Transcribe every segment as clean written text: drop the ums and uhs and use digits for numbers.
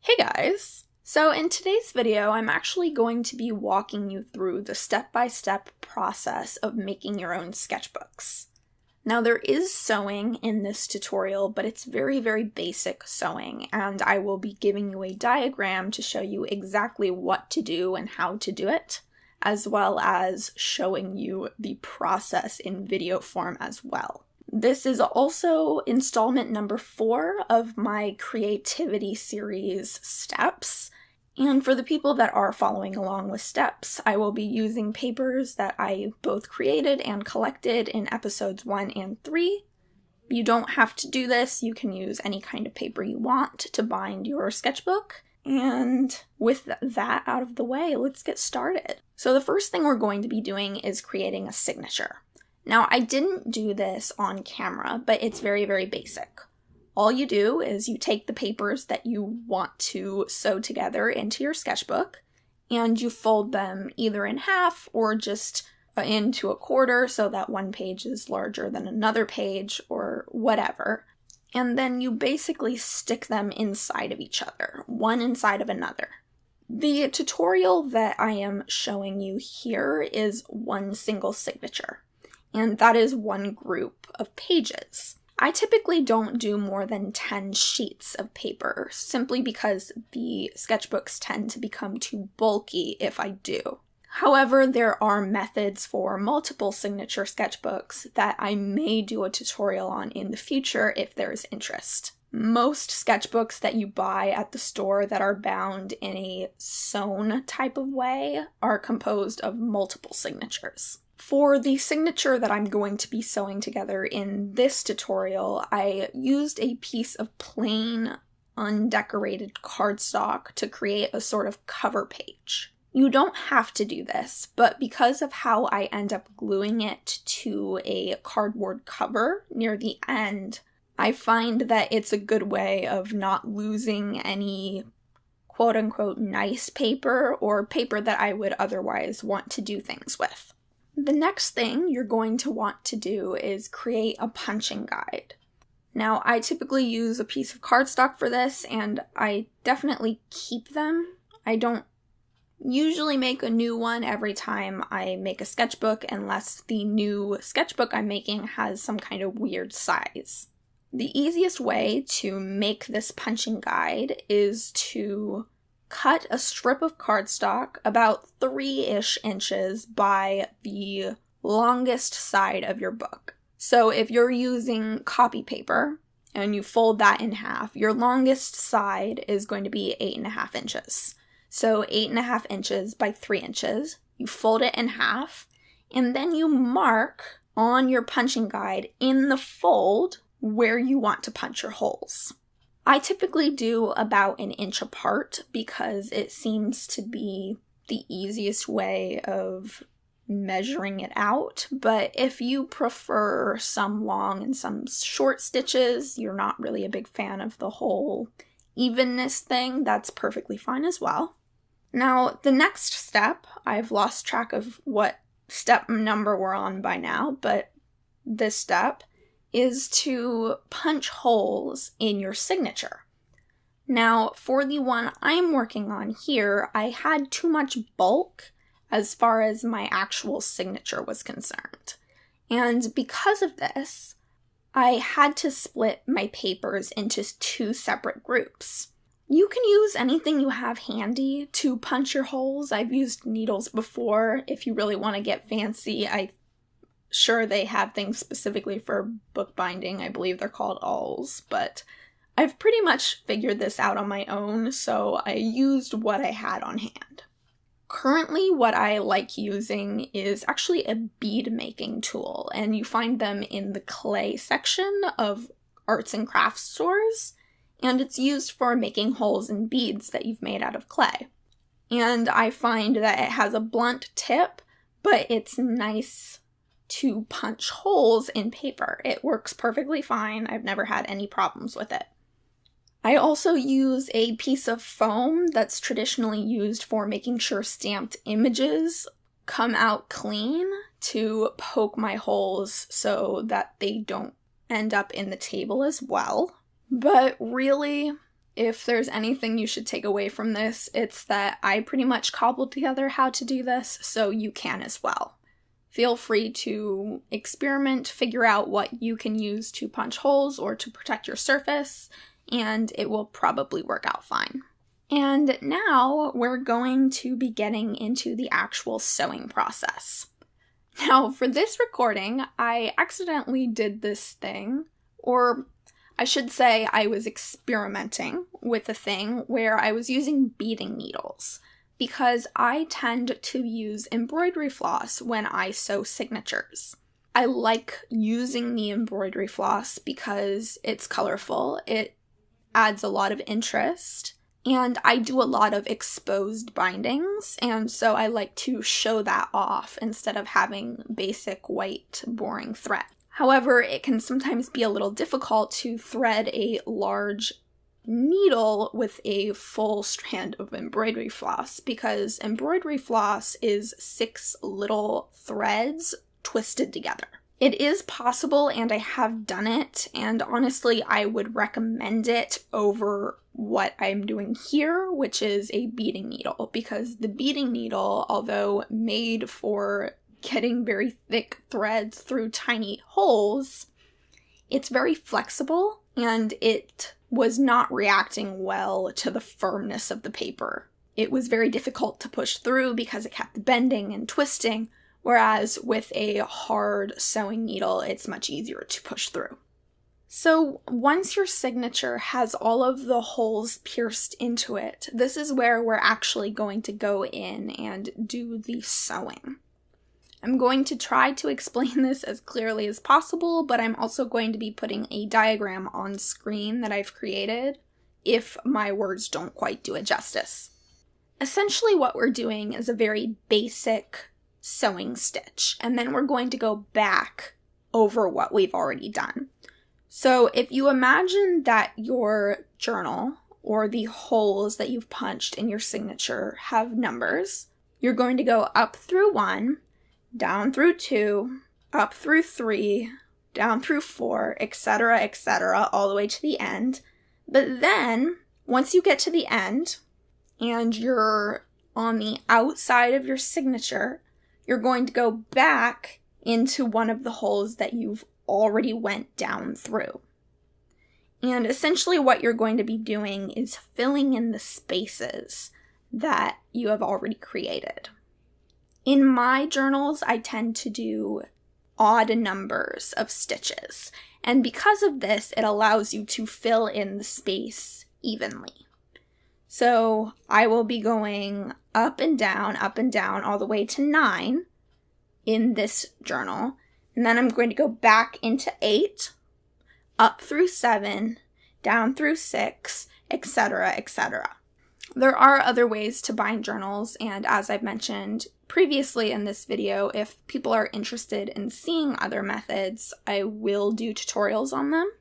Hey guys! So in today's video, I'm actually going to be walking you through the step-by-step process of making your own sketchbooks. Now there is sewing in this tutorial, but it's very, very basic sewing, and I will be giving you a diagram to show you exactly what to do and how to do it, as well as showing you the process in video form as well. This is also installment number 4 of my creativity series steps. And for the people that are following along with steps, I will be using papers that I both created and collected in episodes 1 and 3. You don't have to do this. You can use any kind of paper you want to bind your sketchbook. And with that out of the way, let's get started. So the first thing we're going to be doing is creating a signature. Now, I didn't do this on camera, but it's very, very basic. All you do is you take the papers that you want to sew together into your sketchbook, and you fold them either in half or just into a quarter so that one page is larger than another page or whatever. And then you basically stick them inside of each other, one inside of another. The tutorial that I am showing you here is one single signature. And that is one group of pages. I typically don't do more than 10 sheets of paper, simply because the sketchbooks tend to become too bulky if I do. However, there are methods for multiple signature sketchbooks that I may do a tutorial on in the future if there is interest. Most sketchbooks that you buy at the store that are bound in a sewn type of way are composed of multiple signatures. For the signature that I'm going to be sewing together in this tutorial, I used a piece of plain, undecorated cardstock to create a sort of cover page. You don't have to do this, but because of how I end up gluing it to a cardboard cover near the end, I find that it's a good way of not losing any quote-unquote nice paper or paper that I would otherwise want to do things with. The next thing you're going to want to do is create a punching guide. Now, I typically use a piece of cardstock for this, and I definitely keep them. I don't usually make a new one every time I make a sketchbook unless the new sketchbook I'm making has some kind of weird size. The easiest way to make this punching guide is to cut a strip of cardstock about 3-ish inches by the longest side of your book. So if you're using copy paper and you fold that in half, your longest side is going to be 8.5 inches. So 8.5 inches by 3 inches, you fold it in half, and then you mark on your punching guide in the fold where you want to punch your holes. I typically do about 1 inch apart because it seems to be the easiest way of measuring it out, but if you prefer some long and some short stitches, you're not really a big fan of the whole evenness thing, that's perfectly fine as well. Now, the next step, I've lost track of what step number we're on by now, but this step is to punch holes in your signature. Now, for the one I'm working on here, I had too much bulk as far as my actual signature was concerned. And because of this, I had to split my papers into 2 separate groups. You can use anything you have handy to punch your holes. I've used needles before. If you really want to get fancy, Sure, they have things specifically for bookbinding. I believe they're called awls, but I've pretty much figured this out on my own, so I used what I had on hand. Currently, what I like using is actually a bead making tool, and you find them in the clay section of arts and crafts stores, and it's used for making holes in beads that you've made out of clay. And I find that it has a blunt tip, but it's nice to punch holes in paper. It works perfectly fine. I've never had any problems with it. I also use a piece of foam that's traditionally used for making sure stamped images come out clean to poke my holes so that they don't end up in the table as well. But really, If there's anything you should take away from this, it's that I pretty much cobbled together how to do this, so you can as well. Feel free to experiment, figure out what you can use to punch holes or to protect your surface, and it will probably work out fine. And now we're going to be getting into the actual sewing process. Now, for this recording, I accidentally did this thing, or I should say I was experimenting with a thing where I was using beading needles, because I tend to use embroidery floss when I sew signatures. I like using the embroidery floss because it's colorful, it adds a lot of interest, and I do a lot of exposed bindings, and so I like to show that off instead of having basic white boring thread. However, it can sometimes be a little difficult to thread a large needle with a full strand of embroidery floss, because embroidery floss is 6 little threads twisted together. It is possible, and I have done it, and honestly, I would recommend it over what I'm doing here, which is a beading needle, because the beading needle, although made for getting very thick threads through tiny holes, it's very flexible, and it was not reacting well to the firmness of the paper. It was very difficult to push through because it kept bending and twisting, whereas with a hard sewing needle, it's much easier to push through. So once your signature has all of the holes pierced into it, this is where we're actually going to go in and do the sewing. I'm going to try to explain this as clearly as possible, but I'm also going to be putting a diagram on screen that I've created if my words don't quite do it justice. Essentially what we're doing is a very basic sewing stitch, and then we're going to go back over what we've already done. So if you imagine that your journal or the holes that you've punched in your signature have numbers, you're going to go up through 1, down through 2, up through 3, down through 4, etc., all the way to the end. But then, once you get to the end, and you're on the outside of your signature, you're going to go back into one of the holes that you've already went down through. And essentially what you're going to be doing is filling in the spaces that you have already created. In my journals, I tend to do odd numbers of stitches, and because of this, it allows you to fill in the space evenly. So I will be going up and down, all the way to 9 in this journal, and then I'm going to go back into 8, up through 7, down through 6, etc. There are other ways to bind journals, and as I've mentioned previously in this video, if people are interested in seeing other methods, I will do tutorials on them.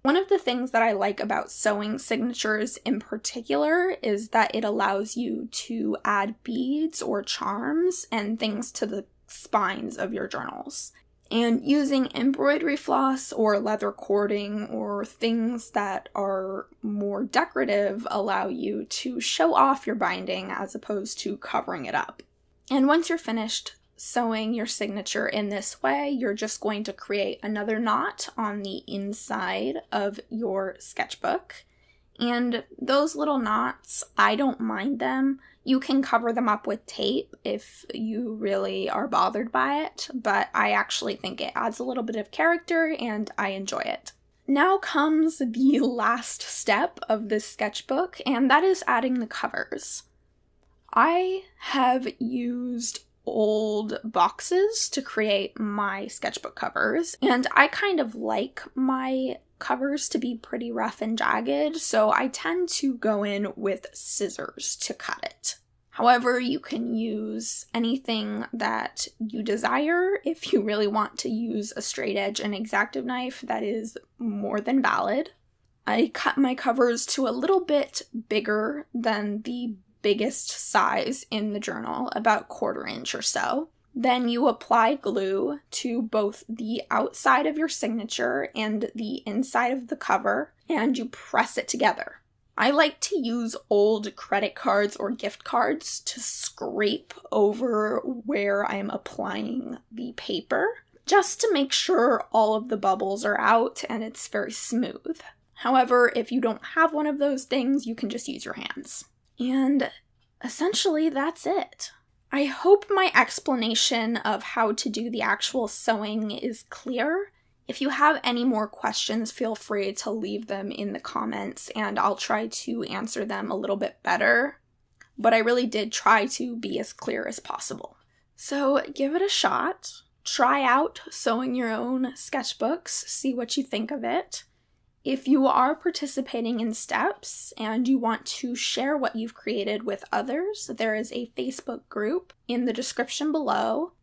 One of the things that I like about sewing signatures in particular is that it allows you to add beads or charms and things to the spines of your journals. And using embroidery floss or leather cording or things that are more decorative allow you to show off your binding as opposed to covering it up. And once you're finished sewing your signature in this way, you're just going to create another knot on the inside of your sketchbook. And those little knots, I don't mind them. You can cover them up with tape if you really are bothered by it, but I actually think it adds a little bit of character and I enjoy it. Now comes the last step of this sketchbook, and that is adding the covers. I have used old boxes to create my sketchbook covers, and I kind of like my covers to be pretty rough and jagged, so I tend to go in with scissors to cut it. However, you can use anything that you desire. If you really want to use a straight edge and X-Acto knife, that is more than valid. I cut my covers to a little bit bigger than the biggest size in the journal, about 1/4 inch or so. Then you apply glue to both the outside of your signature and the inside of the cover, and you press it together. I like to use old credit cards or gift cards to scrape over where I'm applying the paper, just to make sure all of the bubbles are out and it's very smooth. However, if you don't have one of those things, you can just use your hands. And essentially, that's it. I hope my explanation of how to do the actual sewing is clear. If you have any more questions, feel free to leave them in the comments and I'll try to answer them a little bit better. But I really did try to be as clear as possible. So give it a shot. Try out sewing your own sketchbooks, see what you think of it. If you are participating in steps and you want to share what you've created with others, there is a Facebook group in the description below.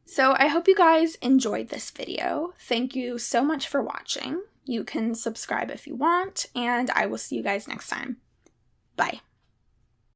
So I hope you guys enjoyed this video. Thank you so much for watching. You can subscribe if you want, and I will see you guys next time. Bye.